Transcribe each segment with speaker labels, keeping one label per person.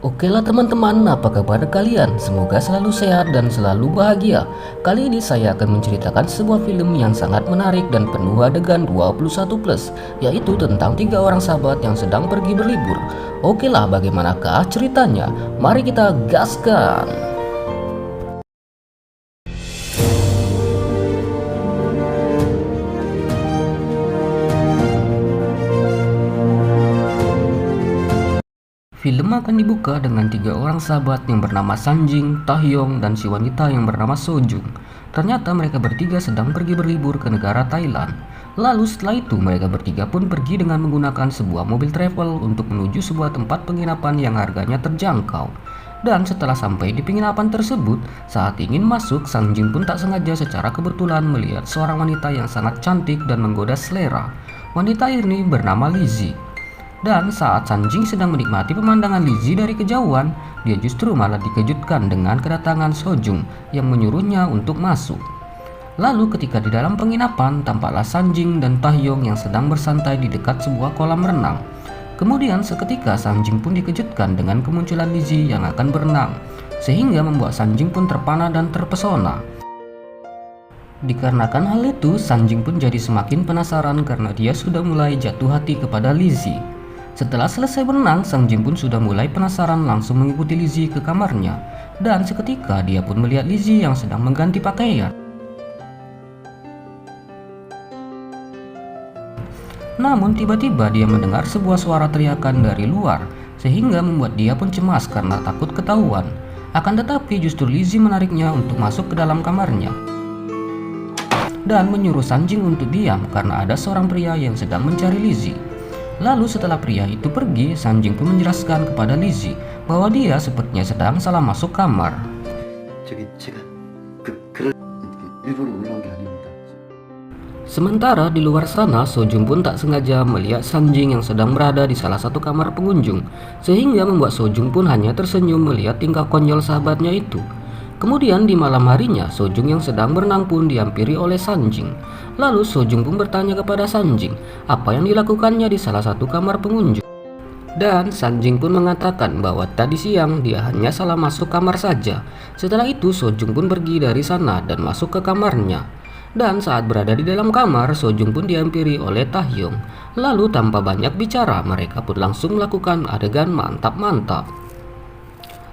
Speaker 1: Oke lah teman-teman, apa kabar kalian? Semoga selalu sehat dan selalu bahagia. Kali ini saya akan menceritakan sebuah film yang sangat menarik dan penuh adegan 21+, yaitu tentang 3 orang sahabat yang sedang pergi berlibur. Oke lah, bagaimanakah ceritanya? Mari kita gaskan. Film akan dibuka dengan 3 orang sahabat yang bernama Sanjing, Taehyung, dan si wanita yang bernama Sojung. Ternyata mereka bertiga sedang pergi berlibur ke negara Thailand. Lalu setelah itu mereka bertiga pun pergi dengan menggunakan sebuah mobil travel untuk menuju sebuah tempat penginapan yang harganya terjangkau. Dan setelah sampai di penginapan tersebut, saat ingin masuk, Sanjing pun tak sengaja secara kebetulan melihat seorang wanita yang sangat cantik dan menggoda selera. Wanita ini bernama Lizzie. Dan saat Sanjing sedang menikmati pemandangan Lizzie dari kejauhan, dia justru malah dikejutkan dengan kedatangan Sojung yang menyuruhnya untuk masuk. Lalu ketika di dalam penginapan, tampaklah Sanjing dan Taehyung yang sedang bersantai di dekat sebuah kolam renang. Kemudian seketika Sanjing pun dikejutkan dengan kemunculan Lizzie yang akan berenang, sehingga membuat Sanjing pun terpana dan terpesona. Dikarenakan hal itu, Sanjing pun jadi semakin penasaran karena dia sudah mulai jatuh hati kepada Lizzie. Setelah selesai berenang, Sanjing pun sudah mulai penasaran langsung mengikuti Lizzie ke kamarnya. Dan seketika dia pun melihat Lizzie yang sedang mengganti pakaian. Namun tiba-tiba dia mendengar sebuah suara teriakan dari luar, sehingga membuat dia pun cemas karena takut ketahuan. Akan tetapi justru Lizzie menariknya untuk masuk ke dalam kamarnya dan menyuruh Sanjing untuk diam karena ada seorang pria yang sedang mencari Lizzie. Lalu setelah pria itu pergi, Sanjing pun menjelaskan kepada Lizzie bahwa dia sepertinya sedang salah masuk kamar. Sementara di luar sana, Sojung pun tak sengaja melihat Sanjing yang sedang berada di salah satu kamar pengunjung, sehingga membuat Sojung pun hanya tersenyum melihat tingkah konyol sahabatnya itu. Kemudian di malam harinya, Sojung yang sedang berenang pun dihampiri oleh Sanjing. Lalu Sojung pun bertanya kepada Sanjing apa yang dilakukannya di salah satu kamar pengunjung. Dan Sanjing pun mengatakan bahwa tadi siang dia hanya salah masuk kamar saja. Setelah itu Sojung pun pergi dari sana dan masuk ke kamarnya. Dan saat berada di dalam kamar, Sojung pun dihampiri oleh Taehyung. Lalu tanpa banyak bicara, mereka pun langsung melakukan adegan mantap-mantap.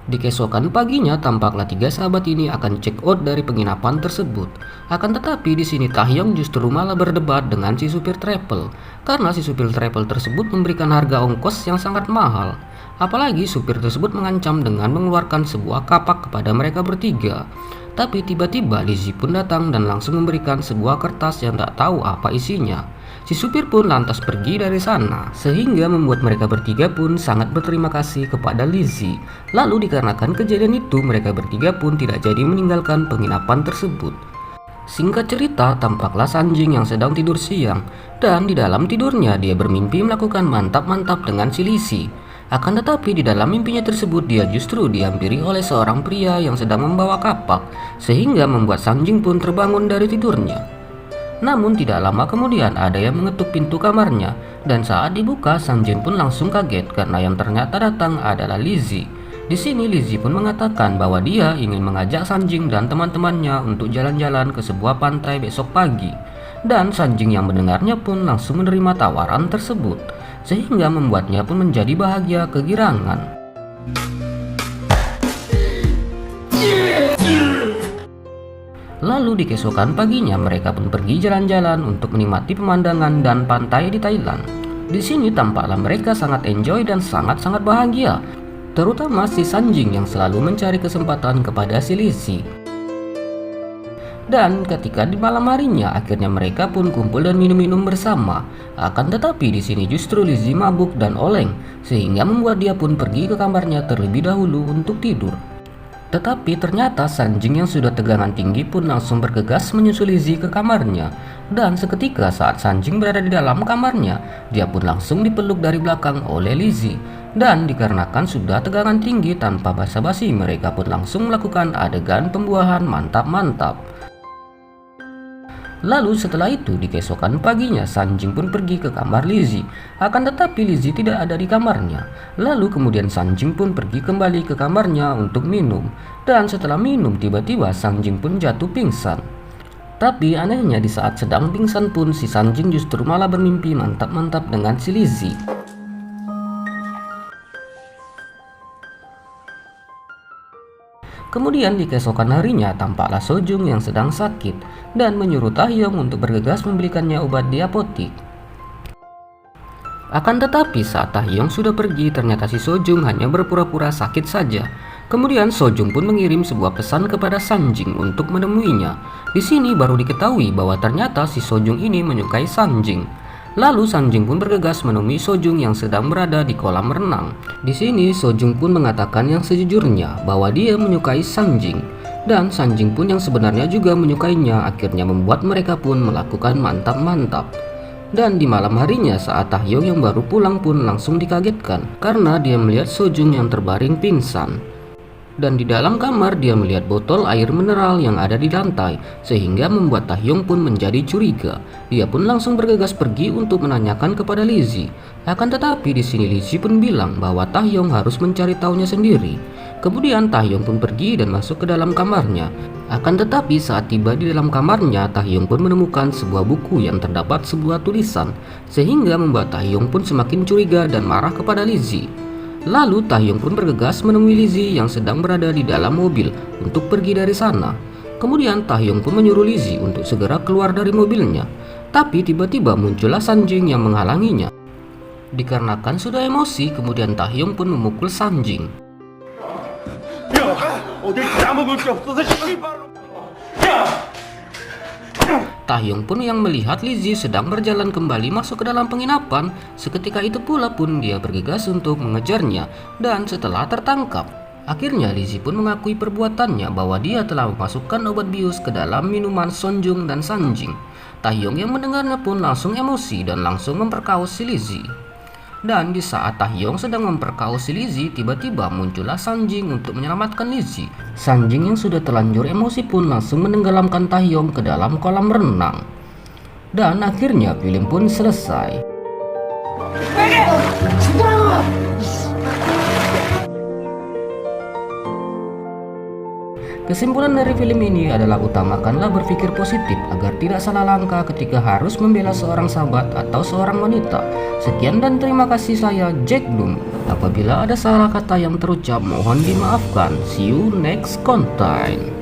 Speaker 1: Di keesokan paginya, tampaklah 3 sahabat ini akan check out dari penginapan tersebut. Akan tetapi di sini Taehyung justru malah berdebat dengan si supir travel, karena si supir travel tersebut memberikan harga ongkos yang sangat mahal. Apalagi supir tersebut mengancam dengan mengeluarkan sebuah kapak kepada mereka bertiga. Tapi tiba-tiba Lizzie pun datang dan langsung memberikan sebuah kertas yang tak tahu apa isinya. Si supir pun lantas pergi dari sana, sehingga membuat mereka bertiga pun sangat berterima kasih kepada Lizzie. Lalu dikarenakan kejadian itu, mereka bertiga pun tidak jadi meninggalkan penginapan tersebut. Singkat cerita, tampaklah Sanjing yang sedang tidur siang, dan di dalam tidurnya dia bermimpi melakukan mantap-mantap dengan si Lizzie. Akan tetapi di dalam mimpinya tersebut dia justru dihampiri oleh seorang pria yang sedang membawa kapak, sehingga membuat Sanjing pun terbangun dari tidurnya. Namun tidak lama kemudian ada yang mengetuk pintu kamarnya, dan saat dibuka Sanjing pun langsung kaget karena yang ternyata datang adalah Lizzie. Di sini Lizzie pun mengatakan bahwa dia ingin mengajak Sanjing dan teman-temannya untuk jalan-jalan ke sebuah pantai besok pagi. Dan Sanjing yang mendengarnya pun langsung menerima tawaran tersebut, sehingga membuatnya pun menjadi bahagia kegirangan. Lalu di keesokan paginya mereka pun pergi jalan-jalan untuk menikmati pemandangan dan pantai di Thailand. Di sini tampaklah mereka sangat enjoy dan sangat-sangat bahagia, terutama si Sanjing yang selalu mencari kesempatan kepada si Lizzie. Dan ketika di malam harinya akhirnya mereka pun kumpul dan minum-minum bersama. Akan tetapi di sini justru Lizzie mabuk dan oleng, sehingga membuat dia pun pergi ke kamarnya terlebih dahulu untuk tidur. Tetapi ternyata Sanjing yang sudah tegangan tinggi pun langsung bergegas menyusul Lizzie ke kamarnya. Dan seketika saat Sanjing berada di dalam kamarnya, dia pun langsung dipeluk dari belakang oleh Lizzie. Dan dikarenakan sudah tegangan tinggi, tanpa basa-basi mereka pun langsung melakukan adegan pembuahan mantap-mantap. Lalu setelah itu di keesokan paginya Sanjing pun pergi ke kamar Lizzie. Akan tetapi Lizzie tidak ada di kamarnya. Lalu kemudian Sanjing pun pergi kembali ke kamarnya untuk minum. Dan setelah minum tiba-tiba Sanjing pun jatuh pingsan. Tapi anehnya di saat sedang pingsan pun si Sanjing justru malah bermimpi mantap-mantap dengan si Lizzie. Kemudian di keesokan harinya tampaklah Sojung yang sedang sakit dan menyuruh Tahyong untuk bergegas membelikannya obat di apotik. Akan tetapi saat Tahyong sudah pergi ternyata si Sojung hanya berpura-pura sakit saja. Kemudian Sojung pun mengirim sebuah pesan kepada Sanjing untuk menemuinya. Di sini baru diketahui bahwa ternyata si Sojung ini menyukai Sanjing. Lalu Sanjing pun bergegas menemui Sojung yang sedang berada di kolam renang. Di sini Sojung pun mengatakan yang sejujurnya bahwa dia menyukai Sanjing. Dan Sanjing pun yang sebenarnya juga menyukainya, akhirnya membuat mereka pun melakukan mantap-mantap. Dan di malam harinya saat Tahyong yang baru pulang pun langsung dikagetkan karena dia melihat Sojung yang terbaring pingsan. Dan di dalam kamar dia melihat botol air mineral yang ada di lantai sehingga membuat Tahyong pun menjadi curiga. Dia pun langsung bergegas pergi untuk menanyakan kepada Lizzie. Akan tetapi di sini Lizzie pun bilang bahwa Tahyong harus mencari tahunya sendiri. Kemudian Tahyong pun pergi dan masuk ke dalam kamarnya. Akan tetapi saat tiba di dalam kamarnya, Tahyong pun menemukan sebuah buku yang terdapat sebuah tulisan sehingga membuat Tahyong pun semakin curiga dan marah kepada Lizzie. Lalu Tahyong pun bergegas menemui Lizzie yang sedang berada di dalam mobil untuk pergi dari sana. Kemudian Tahyong pun menyuruh Lizzie untuk segera keluar dari mobilnya. Tapi tiba-tiba muncullah Sanjing yang menghalanginya. Dikarenakan sudah emosi, kemudian Tahyong pun memukul Sanjing. Tahyong pun yang melihat Lizzie sedang berjalan kembali masuk ke dalam penginapan. Seketika itu pula pun dia bergegas untuk mengejarnya. Dan setelah tertangkap, akhirnya Lizzie pun mengakui perbuatannya bahwa dia telah memasukkan obat bius ke dalam minuman Sonjung dan Sanjing. Tahyong yang mendengarnya pun langsung emosi dan langsung memperkaos si Lizzie. Dan di saat Tahyong sedang memperkaos si Lizzie, tiba-tiba muncullah Sanjing untuk menyelamatkan Lizzie. Sanjing yang sudah terlanjur emosi pun langsung menenggelamkan Tahyong ke dalam kolam renang. Dan akhirnya film pun selesai. Kesimpulan dari film ini adalah utamakanlah berpikir positif agar tidak salah langkah ketika harus membela seorang sahabat atau seorang wanita. Sekian dan terima kasih, saya Jack Bloom. Apabila ada salah kata yang terucap mohon dimaafkan. See you next content.